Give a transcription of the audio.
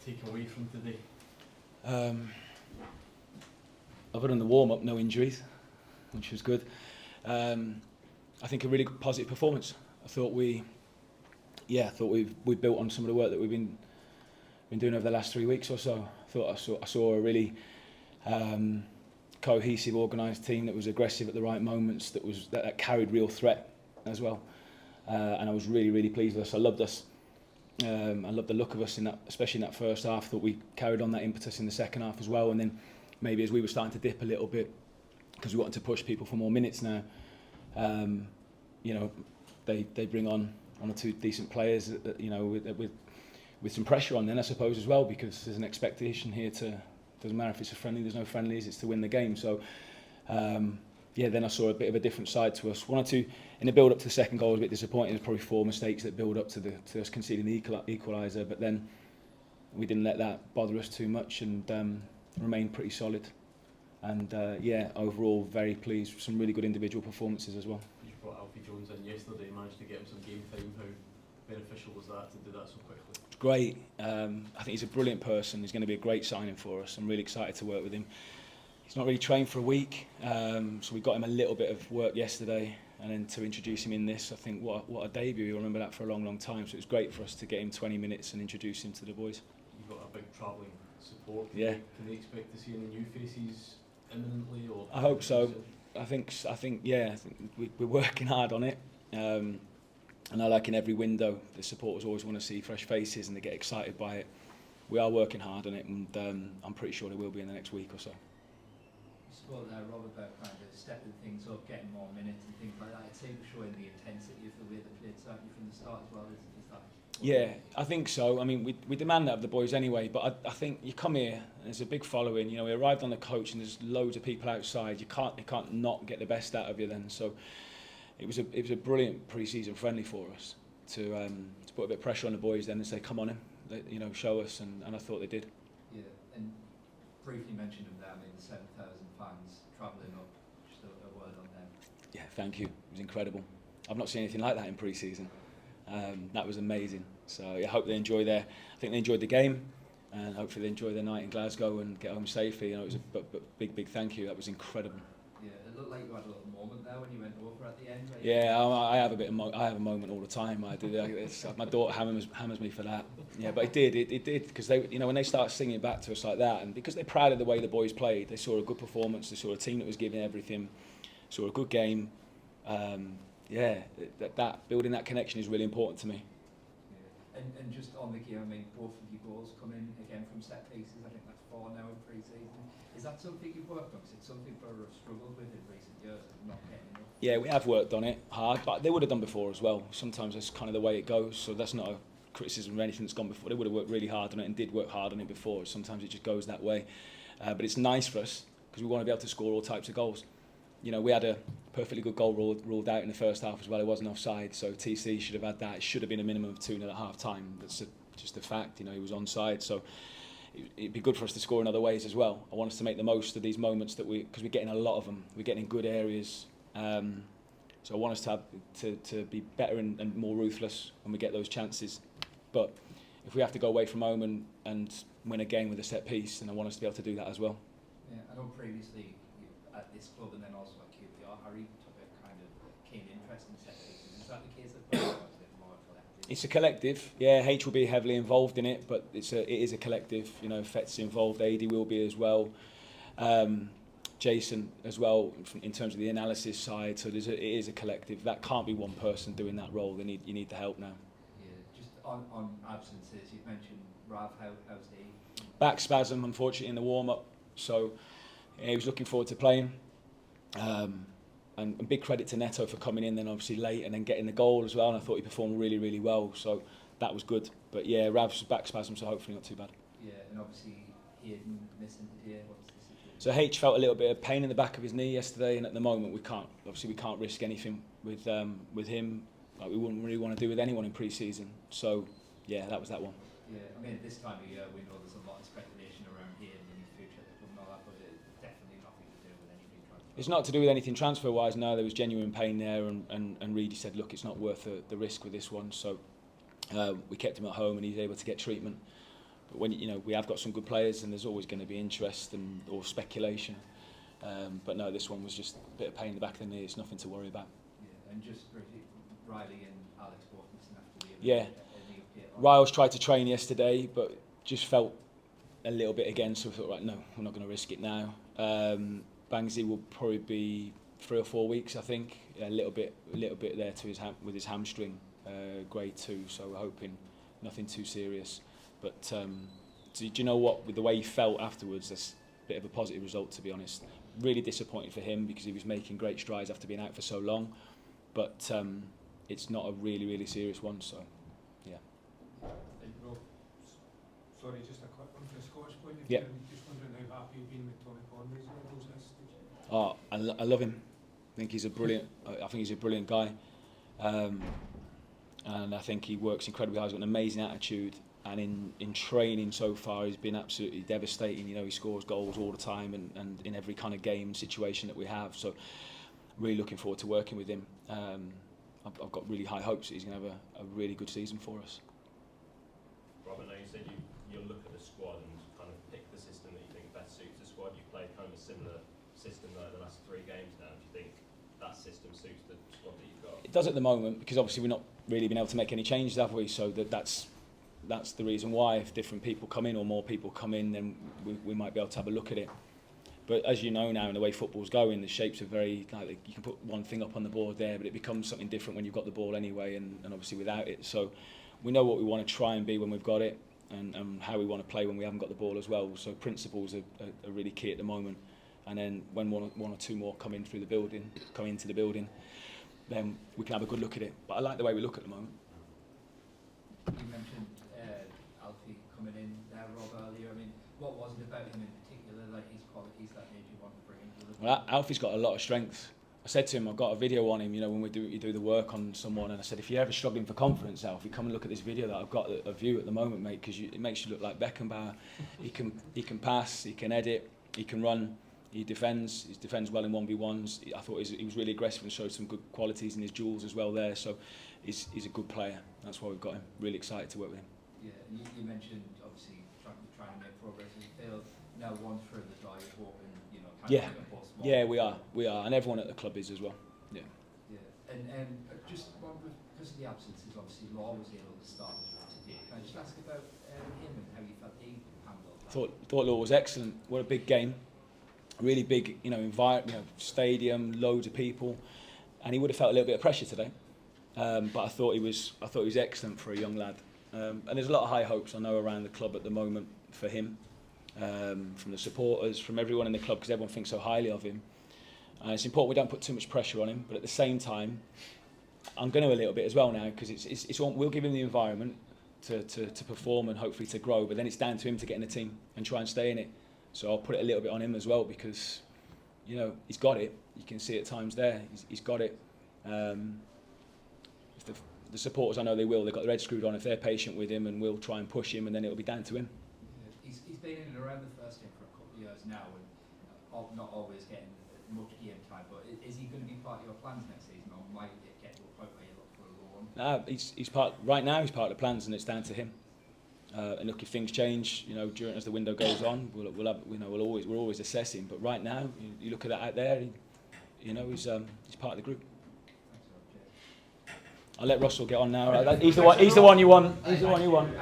take away from today? Other than the warm-up, no injuries, which was good. I think a really good positive performance. I thought we built on some of the work that we've been doing over the last 3 weeks or so. I saw a really cohesive, organised team that was aggressive at the right moments, that carried real threat as well. And I was really pleased with us. I loved us. I loved the look of us in that, especially in that first half. I thought we carried on that impetus in the second half as well. And then maybe as we were starting to dip a little bit, because we wanted to push people for more minutes now, they bring on one or two decent players, with some pressure on then, I suppose, as well, because there's an expectation here doesn't matter if it's a friendly, there's no friendlies, it's to win the game. So then I saw a bit of a different side to us. One or two in the build up to the second goal was a bit disappointing. There's probably 4 mistakes that build up to us conceding the equaliser, but then we didn't let that bother us too much and remained pretty solid. And overall very pleased with some really good individual performances as well. You brought Alfie Jones in yesterday, managed to get him some game time. How beneficial was that to do that so quickly? Great. I think he's a brilliant person. He's going to be a great signing for us. I'm really excited to work with him. He's not really trained for a week, so we got him a little bit of work yesterday, and then to introduce him in this, I think what a debut. You'll remember that for a long time. So it was great for us to get him 20 minutes and introduce him to the boys. You've got a big travelling support. Yeah. Can they expect to see any new faces imminently? Or I hope so. I think we're working hard on it. And I like in every window, the supporters always want to see fresh faces and they get excited by it. We are working hard on it, and I'm pretty sure there will be in the next week or so. You spoke there, Rob, about kind of stepping things up, getting more minutes and things like that. It seems showing the intensity of the way they played certainly from the start as well. Is that? Yeah, I think so. I mean, we demand that of the boys anyway, but I think you come here, and there's a big following. We arrived on the coach and there's loads of people outside. You can't not get the best out of you then. So it was a brilliant pre-season friendly for us to put a bit of pressure on the boys then and say, come on in, show us, and I thought they did. Yeah, and briefly mentioned them there. I mean, the 7,000 fans travelling up. Just a word on them. Yeah, thank you. It was incredible. I've not seen anything like that in pre-season. That was amazing. So I hope they enjoy I think they enjoyed the game, and hopefully they enjoy their night in Glasgow and get home safely. It was a big thank you. That was incredible. Yeah, it looked like you had a little moment there when you went over at the end. Right? Yeah, I have I have a moment all the time. I do. My daughter hammers me for that. Yeah, but it did because they, when they start singing it back to us like that, and because they're proud of the way the boys played, they saw a good performance. They saw a team that was giving everything. Saw a good game. That building that connection is really important to me. Yeah. And just on the game, I mean, both of your goals come in again from set pieces. I think that's 4 now in pre-season. Is that something you've worked on? Because it's something Borough have struggled with in recent years, not getting enough. Yeah, we have worked on it hard, but they would have done before as well. Sometimes that's kind of the way it goes. So that's not a criticism of anything that's gone before. They would have worked really hard on it and did work hard on it before. Sometimes it just goes that way. But it's nice for us because we want to be able to score all types of goals. We had a perfectly good goal ruled out in the first half as well. It wasn't offside, so TC should have had that. It should have been a minimum of 2-0 at half time. That's just a fact. He was onside, so it'd be good for us to score in other ways as well. I want us to make the most of these moments because we're getting a lot of them. We're getting in good areas. So I want us to be better and more ruthless when we get those chances. But if we have to go away from home and win a game with a set piece, then I want us to be able to do that as well. Yeah, I know previously at this club and then also at QPR, Harry took a kind of keen interest in set pieces. Is that the case at Borough, or is it more collective? It's a collective. Yeah, H will be heavily involved in it, but it is a collective. Fet's involved, AD will be as well. Jason as well in terms of the analysis side. So it is a collective. That can't be one person doing that role. You need the help now. Yeah, just on absences, you've mentioned Rav. How's he? Back spasm, unfortunately, in the warm up. So he was looking forward to playing. And big credit to Neto for coming in then obviously late and then getting the goal as well. And I thought he performed really, really well. So that was good. But yeah, Rav's back spasm, so hopefully not too bad. Yeah, and obviously Hayden missing today. What's the situation? So H felt a little bit of pain in the back of his knee yesterday, and at the moment we can't risk anything with him like we wouldn't really want to do with anyone in pre-season. So yeah, that was that one. Yeah, I mean at this time of year we know there's a lot of speculation around Hayden in his future and all that, but it's definitely nothing to do with anything transfer. It's not to do with anything transfer-wise. No, there was genuine pain there, and Reedy said, look, it's not worth the risk with this one. So we kept him at home, and he's able to get treatment But when we have got some good players, and there's always going to be interest or speculation. But no, this one was just a bit of pain in the back of the knee. It's nothing to worry about. Yeah, and just briefly, Riley and Alex both missing after the Yeah. Riles tried to train yesterday, but just felt a little bit again, so we thought, right, no, we're not going to risk it now. Bangsy will probably be 3 or 4 weeks, I think. A little bit there to with his hamstring, grade 2. So we're hoping nothing too serious. But do you know what? With the way he felt afterwards, that's a bit of a positive result, to be honest. Really disappointed for him because he was making great strides after being out for so long. But it's not a really serious one. So yeah. Sorry, just a quick one from a Scottish point of Yeah. view. I'm just wondering how happy you've been with Tony Conway's levels this stage. Oh, I love him. I think he's a brilliant guy, and I think he works incredibly hard. He's got an amazing attitude, and in training so far, he's been absolutely devastating. He scores goals all the time, and in every kind of game situation that we have. So, really looking forward to working with him. I've got really high hopes that he's going to have a really good season for us. Rob, I know you said you'll look at the squad and kind of pick the system that you think best suits the squad. You've played kind of a similar system like the last 3 games now. Do you think that system suits the squad that you've got? It does at the moment, because obviously we're not really been able to make any changes, have we? So that's the reason why. If different people come in or more people come in, then we might be able to have a look at it. But as you know now, in the way football's going, the shapes are very, like, you can put one thing up on the board there, but it becomes something different when you've got the ball anyway, and obviously without it. So we know what we want to try and be when we've got it, and how we want to play when we haven't got the ball as well. So principles are really key at the moment. And then when one or two more come into the building, then we can have a good look at it. But I like the way we look at the moment. You mentioned Alfie coming in there, Rob, earlier. I mean, what was it about him in particular, like his qualities that made you want to bring him to the Well, Alfie's got a lot of strength. I said to him, I've got a video on him, when you do the work on someone, and I said, if you're ever struggling for confidence, Alfie, come and look at this video that I've got of you at the moment, mate, because it makes you look like Beckenbauer. He can pass, he can edit, he can run, he defends well in 1v1s. I thought he was really aggressive and showed some good qualities in his duels as well there, so he's a good player. That's why we've got him. Really excited to work with him. Yeah, and you mentioned, obviously, trying to make progress in the field. Now, once through the door, you're hoping, kind Yeah. of make a post. Yeah, we are, and everyone at the club is as well. Yeah. Yeah, and just one, because of the absences, obviously, Law was able to start today. Can I just ask about him and how you felt he handled that? Thought Law was excellent. What a big game, really big, environment, stadium, loads of people, and he would have felt a little bit of pressure today. But I thought he was excellent for a young lad. And there's a lot of high hopes, I know, around the club at the moment for him. From the supporters, from everyone in the club, because everyone thinks so highly of him. It's important we don't put too much pressure on him, but at the same time, I'm going to a little bit as well now, because we'll give him the environment to perform and hopefully to grow, but then it's down to him to get in the team and try and stay in it. So I'll put it a little bit on him as well, because he's got it. You can see at times there he's got it. If the supporters, I know they've got their head screwed on. If they're patient with him, and we'll try and push him, and then it'll be down to him. He's been in and around the first team for a couple of years now, and not always getting much game time. But is he going to be part of your plans next season, or might it get to a point where you look for a loan? He's part right now. He's part of the plans, and it's down to him. And look, if things change, as the window goes on, we're always assessing. But right now, you look at that out there, he's part of the group. Thanks, Rob. I'll let Russell get on now. He's the one you want. He's the one you want.